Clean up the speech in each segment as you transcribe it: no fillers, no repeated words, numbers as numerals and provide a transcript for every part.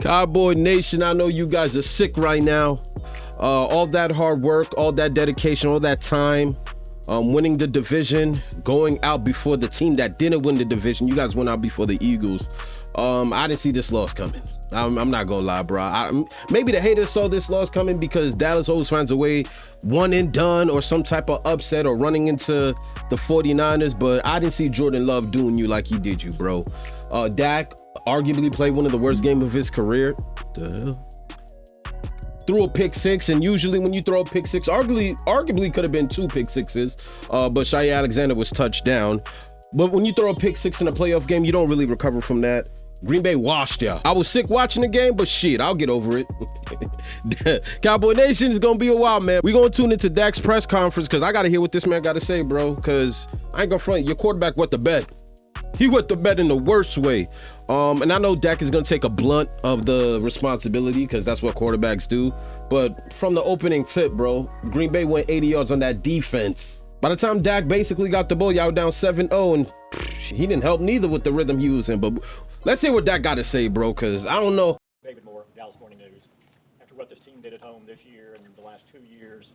Cowboy Nation, I know you guys are sick right now. All that hard work, all that dedication, all that time, winning the division, going out before the team that didn't win the division. You guys went out before the Eagles. I didn't see this loss coming. I'm not gonna lie, bro. Maybe the haters saw this loss coming because Dallas always finds a way, one and done or some type of upset or running into the 49ers, but I didn't see Jordan Love doing you like he did you, bro. DAK arguably played one of the worst games of his career. The hell? Threw a pick six, and usually when you throw a pick six, arguably could have been two pick sixes, but Shai Alexander was touched down. But when you throw a pick six in a playoff game, you don't really recover from that. Green Bay washed ya. I was sick watching the game, but shit, I'll get over it. Cowboy Nation is gonna be a while, man. We gonna tune into Dak's press conference because I gotta hear what this man gotta say, bro. Because I ain't gonna front, your quarterback wet the bed. He wet the bed in the worst way. And I know Dak is going to take a blunt of the responsibility because that's what quarterbacks do. But from the opening tip, bro, Green Bay went 80 yards on that defense. By the time Dak basically got the ball, y'all down 7-0, and he didn't help neither with the rhythm he was in. But let's hear what Dak got to say, bro, because I don't know. David Moore, Dallas Morning News. After what this team did at home this year and the last 2 years,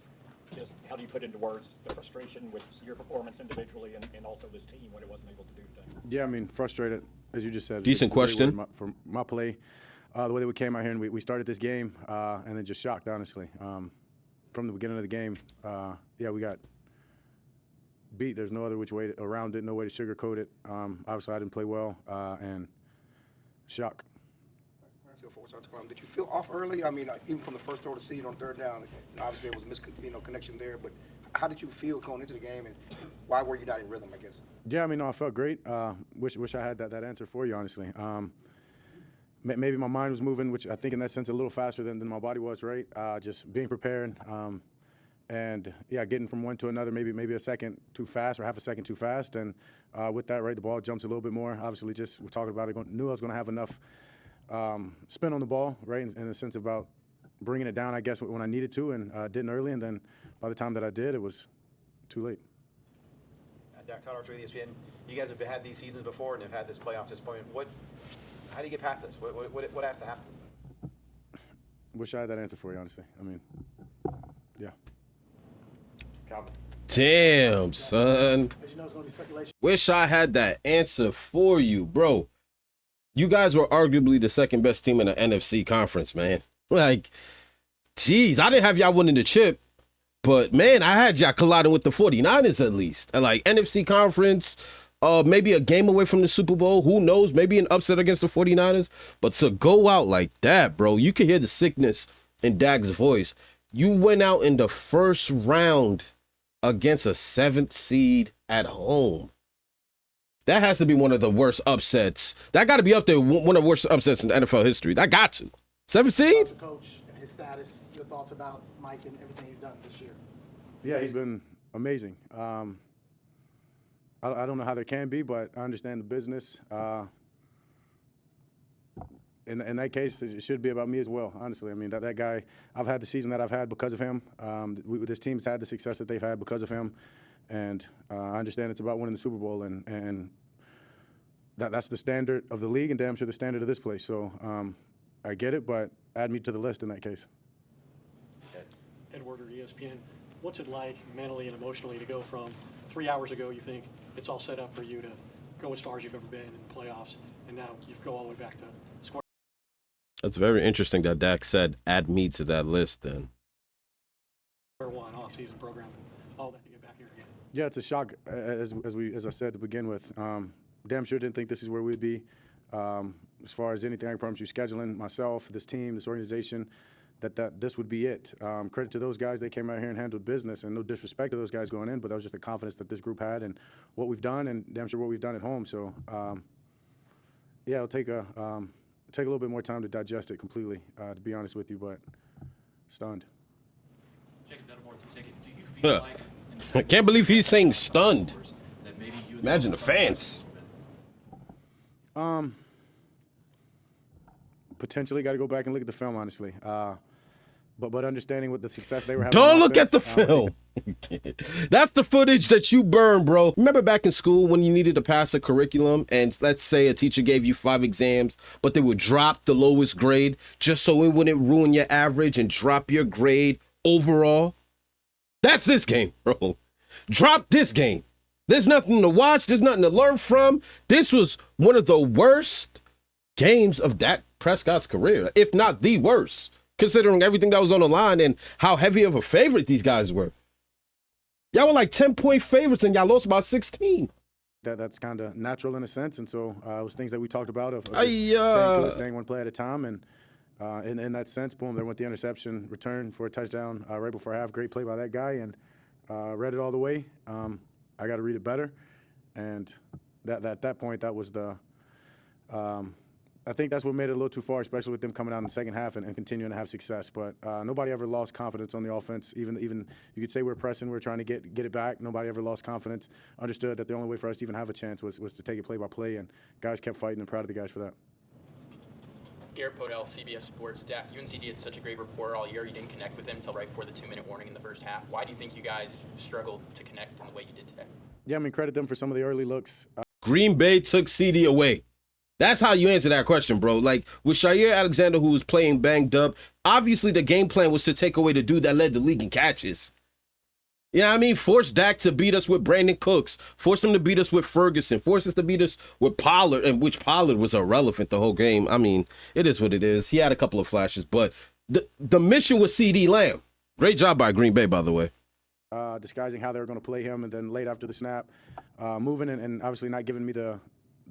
just how do you put into words the frustration with your performance individually and also this team when it wasn't able to do today? Yeah, I mean, frustrated, as you just said. Decent question. For my play, the way that we came out here and we started this game, and then just shocked, honestly. From the beginning of the game, yeah, we got beat. There's no other which way around it, no way to sugarcoat it. Obviously, I didn't play well, and shock. Did you feel off early? I mean, even from the first throw to seed on third down, obviously there was connection there. But how did you feel going into the game, and why were you not in rhythm, I guess? Yeah, I mean, no, I felt great. Wish I had that answer for you, honestly. Maybe my mind was moving, which I think in that sense a little faster than my body was, right? Just being prepared, and yeah, getting from one to another, maybe a second too fast or half a second too fast, and with that, right, the ball jumps a little bit more. Obviously, just we're talking about it. Knew I was going to have enough spin on the ball, right, in the sense about bringing it down, I guess, when I needed to, and didn't early, and then by the time that I did, it was too late. Dak Todd, Archer, ESPN. You guys have had these seasons before and have had this playoff disappointment. How do you get past this? What has to happen? Wish I had that answer for you, honestly. I mean, yeah. Calvin. Damn, son. Wish I had that answer for you, bro. You guys were arguably the second best team in the NFC conference, man. Like, geez, I didn't have y'all winning the chip, but man, I had y'all colliding with the 49ers at least. Like, NFC conference, maybe a game away from the Super Bowl. Who knows? Maybe an upset against the 49ers. But to go out like that, bro, you can hear the sickness in Dak's voice. You went out in the first round against a 7th seed at home. That has to be one of the worst upsets. That got to be up there, one of the worst upsets in NFL history. That got to. 7th seed? Coach and his status, your thoughts about Mike and everything he's done this year? Yeah, he's been amazing. I don't know how there can be, but I understand the business. In that case, it should be about me as well, honestly. I mean, that guy, I've had the season that I've had because of him. This team's had the success that they've had because of him. And I understand it's about winning the Super Bowl, and that's the standard of the league and damn sure the standard of this place. So I get it, but add me to the list in that case. Edward or ESPN, what's it like mentally and emotionally to go from 3 hours ago you think it's all set up for you to go as far as you've ever been in the playoffs, and now you go all the way back to square? That's very interesting that Dak said, add me to that list then. One off-season program and all that to get back here again. Yeah, it's a shock, as I said to begin with. Damn sure didn't think this is where we'd be. As far as anything, I can promise you, scheduling, myself, this team, this organization, that this would be it. Credit to those guys. They came out here and handled business, and no disrespect to those guys going in, but that was just the confidence that this group had and what we've done, and damn sure what we've done at home. So, yeah, it'll take a little bit more time to digest it completely, to be honest with you, but stunned. I can't believe he's saying stunned. Imagine the fans. Potentially got to go back and look at the film, honestly. but understanding what the success they were having. Don't on look at offense, the film. That's the footage that you burn, bro. Remember back in school when you needed to pass a curriculum and let's say a teacher gave you 5 exams, but they would drop the lowest grade just so it wouldn't ruin your average and drop your grade overall? That's this game, bro. Drop this game. There's nothing to watch. There's nothing to learn from. This was one of the worst games of Dak Prescott's career, if not the worst, considering everything that was on the line and how heavy of a favorite these guys were. Y'all were like 10-point favorites and y'all lost by 16. That's kind of natural in a sense, and so it was things that we talked about of just staying one play at a time, and in that sense, boom, there went the interception return for a touchdown right before half. Great play by that guy, and read it all the way. I got to read it better, and at that point, that was the I think that's what made it a little too far, especially with them coming out in the second half and continuing to have success. But nobody ever lost confidence on the offense. Even you could say we're pressing, we're trying to get it back. Nobody ever lost confidence. Understood that the only way for us to even have a chance was to take it play by play, and guys kept fighting, and proud of the guys for that. Garrett Podell, CBS Sports. Dak, you and CD had such a great rapport all year. You didn't connect with him until right before the 2-minute warning in the first half. Why do you think you guys struggled to connect in the way you did today? Yeah, I mean, credit them for some of the early looks. Green Bay took CD away. That's how you answer that question, bro. Like, with Shair Alexander, who was playing banged up, obviously the game plan was to take away the dude that led the league in catches. You know what I mean? Force Dak to beat us with Brandon Cooks. Force him to beat us with Ferguson. Force us to beat us with Pollard, and which Pollard was irrelevant the whole game. I mean, it is what it is. He had a couple of flashes, but the mission was CD Lamb. Great job by Green Bay, by the way. Disguising how they were going to play him, and then late after the snap, moving and obviously not giving me the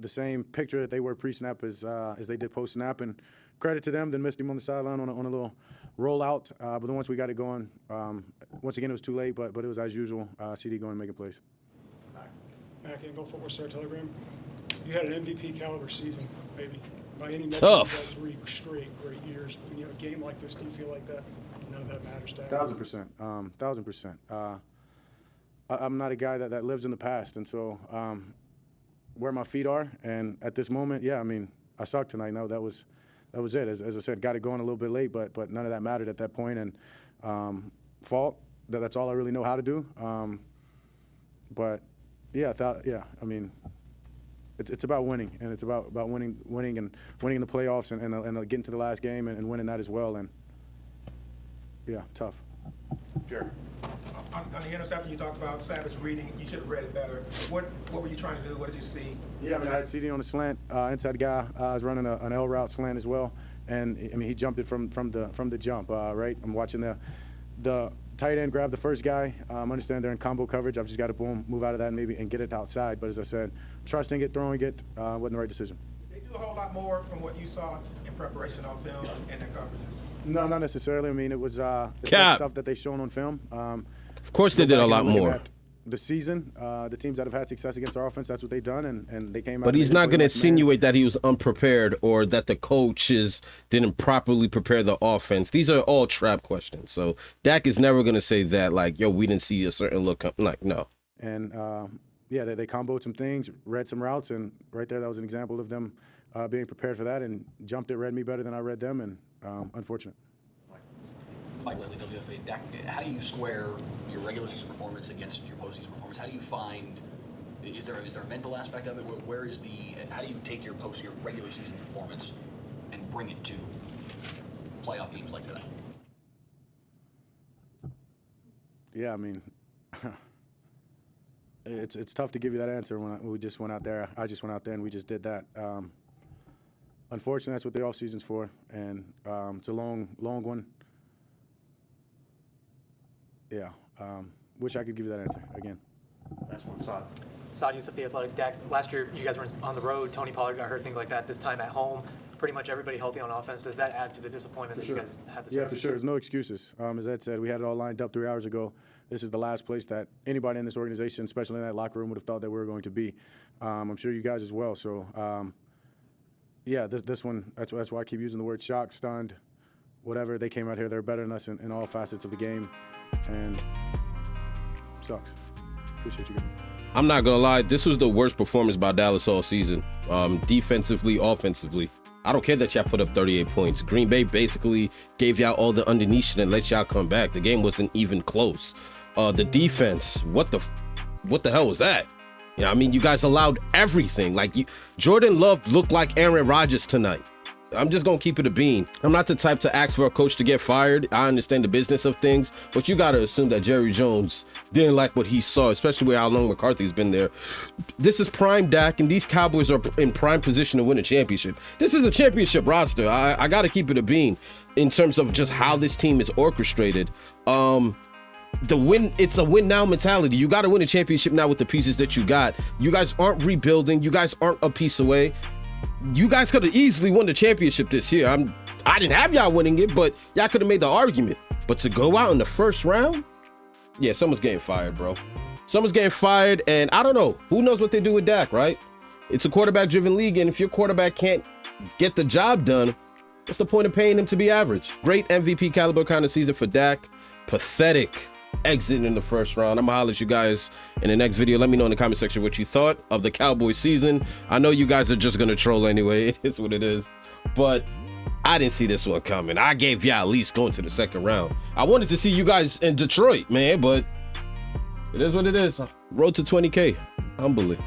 same picture that they were pre-snap as they did post-snap. And credit to them, then missed him on the sideline on a little rollout. But then once we got it going, once again, it was too late, but it was as usual, CD going and making plays. Mac Engel, Football Star Telegram. You had an MVP caliber season, maybe. By any measure, Tough. you had 3 straight great years. When you have a game like this, do you feel like that none of that matters to you? 1,000%. 1,000%. I'm not a guy that lives in the past, and so where my feet are, and at this moment, yeah, I mean, I sucked tonight. No, that was it. As I said, got it going a little bit late, but none of that mattered at that point. And fault. That's all I really know how to do. But yeah, I mean, it's about winning, and it's about winning in the playoffs and getting to the last game and winning that as well. And yeah, tough. Sure. On the interception, you talked about Savage reading. You should have read it better. What were you trying to do? What did you see? Yeah, I mean, I had CD on the slant. Inside guy was running an L route slant as well, and I mean, he jumped it from the jump. Right, I'm watching the tight end grab the first guy. Understand they're in combo coverage. I've just got to move out of that and get it outside. But as I said, trusting it, throwing it wasn't the right decision. They do a whole lot more from what you saw in preparation on film and their coverages. No, not necessarily. I mean, it was it's Cap. stuff that they shown on film. Of course they did a lot more. The season, the teams that have had success against our offense, that's what they've done, and they came out. But he's not going to insinuate that he was unprepared or that the coaches didn't properly prepare the offense. These are all trap questions. So Dak is never going to say that, like, yo, we didn't see a certain look. Like, no. And, yeah, they comboed some things, read some routes, and right there, that was an example of them being prepared for that and jumped it, read me better than I read them, and unfortunate. Mike Leslie, WFA. Dak, how do you square your regular season performance against your postseason performance? How do you find? Is there a mental aspect of it? How do you take your regular season performance and bring it to playoff games like that? Yeah, I mean, it's tough to give you that answer when we just went out there. I just went out there and we just did that. Unfortunately, that's what the off season's for, and it's a long one. Yeah, wish I could give you that answer again. That's one side. Saad Yusuf, The Athletic. Dak, last year you guys were on the road. Tony Pollard got hurt, things like that. This time at home, pretty much everybody healthy on offense. Does that add to the disappointment you guys had this year? Yeah, for sure. There's no excuses. As Ed said, we had it all lined up 3 hours ago. This is the last place that anybody in this organization, especially in that locker room, would have thought that we were going to be. I'm sure you guys as well. So, yeah, this one, that's why I keep using the word shocked, stunned, whatever. They came out here, they're better than us in all facets of the game, and sucks. Appreciate you guys. I'm not going to lie. This was the worst performance by Dallas all season. Defensively, offensively. I don't care that y'all put up 38 points. Green Bay basically gave y'all all the underneath and let y'all come back. The game wasn't even close. The defense, what the hell was that? I mean, you guys allowed everything. Like, Jordan Love looked like Aaron Rodgers tonight. I'm just going to keep it a bean. I'm not the type to ask for a coach to get fired. I understand the business of things, but you got to assume that Jerry Jones didn't like what he saw, especially with how long McCarthy's been there. This is prime Dak, and these Cowboys are in prime position to win a championship. This is a championship roster. I got to keep it a bean in terms of just how this team is orchestrated. It's a win now mentality. You got to win a championship now with the pieces that you got. You guys aren't rebuilding. You guys aren't a piece away. You guys could have easily won the championship this year. I didn't have y'all winning it, but y'all could have made the argument. But to go out in the first round, yeah, someone's getting fired, bro. Someone's getting fired, and I don't know. Who knows what they do with Dak, right? It's a quarterback-driven league, and if your quarterback can't get the job done, what's the point of paying him to be average? Great MVP caliber kind of season for Dak. Pathetic exit in the first round. I'm gonna holler at you guys in the next video. Let me know in the comment section what you thought of the Cowboys season. I know you guys are just gonna troll anyway. It is what it is. But I didn't see this one coming. I gave y'all at least going to the second round. I wanted to see you guys in Detroit, man, but it is what it is. Road to 20K. Humbly.